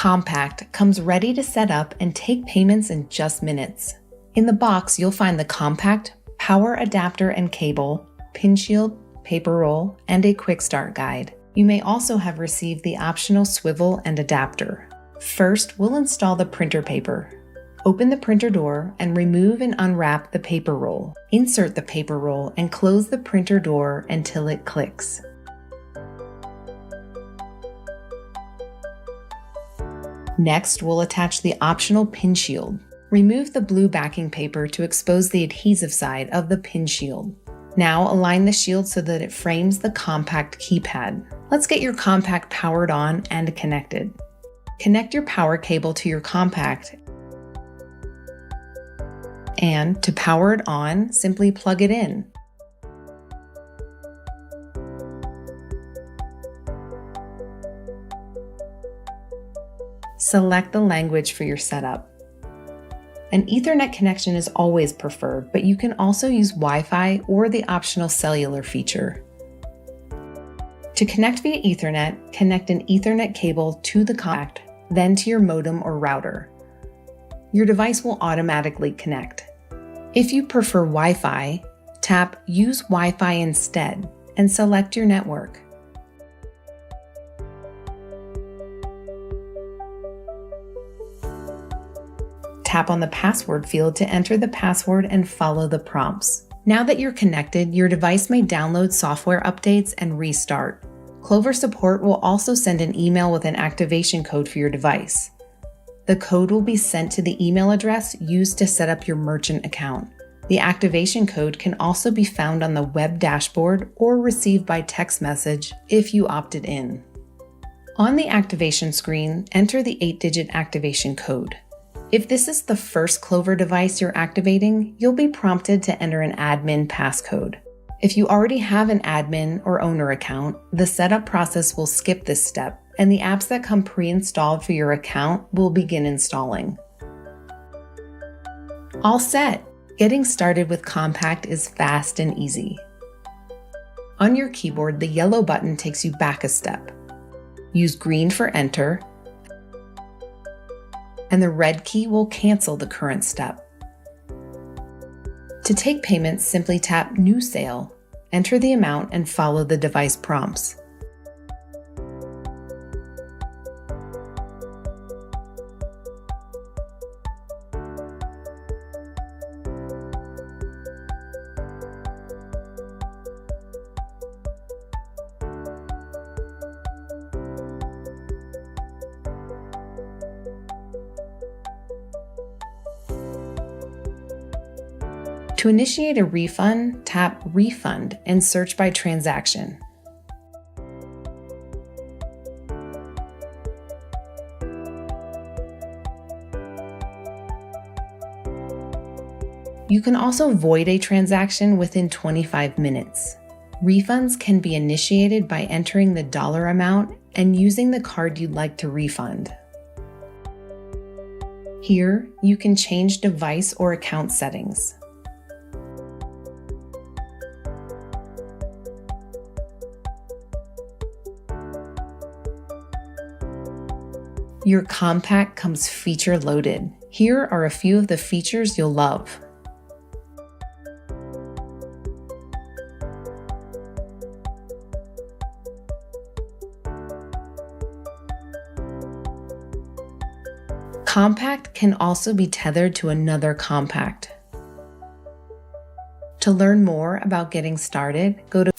Compact comes ready to set up and take payments in just minutes. In the box, you'll find the Compact, power adapter and cable, pin shield, paper roll, and a quick start guide. You may also have received the optional swivel and adapter. First, we'll install the printer paper. Open the printer door and remove and unwrap the paper roll. Insert the paper roll and close the printer door until it clicks. Next, we'll attach the optional pin shield. Remove the blue backing paper to expose the adhesive side of the pin shield. Now align the shield so that it frames the Compact keypad. Let's get your Compact powered on and connected. Connect your power cable to your Compact, and to power it on, simply plug it in. Select the language for your setup. An Ethernet connection is always preferred, but you can also use Wi-Fi or the optional cellular feature. To connect via Ethernet, connect an Ethernet cable to the Compact, then to your modem or router. Your device will automatically connect. If you prefer Wi-Fi, tap Use Wi-Fi instead and select your network. Tap on the password field to enter the password and follow the prompts. Now that you're connected, your device may download software updates and restart. Clover support will also send an email with an activation code for your device. The code will be sent to the email address used to set up your merchant account. The activation code can also be found on the web dashboard or received by text message if you opted in. On the activation screen, enter the 8-digit activation code. If this is the first Clover device you're activating, you'll be prompted to enter an admin passcode. If you already have an admin or owner account, the setup process will skip this step, and the apps that come pre-installed for your account will begin installing. All set! Getting started with Compact is fast and easy. On your keyboard, the yellow button takes you back a step. Use green for enter, and the red key will cancel the current step. To take payments, simply tap New Sale, enter the amount, and follow the device prompts. To initiate a refund, tap Refund and search by transaction. You can also void a transaction within 25 minutes. Refunds can be initiated by entering the dollar amount and using the card you'd like to refund. Here, you can change device or account settings. Your Compact comes feature loaded. Here are a few of the features you'll love. Compact can also be tethered to another Compact. To learn more about getting started, go to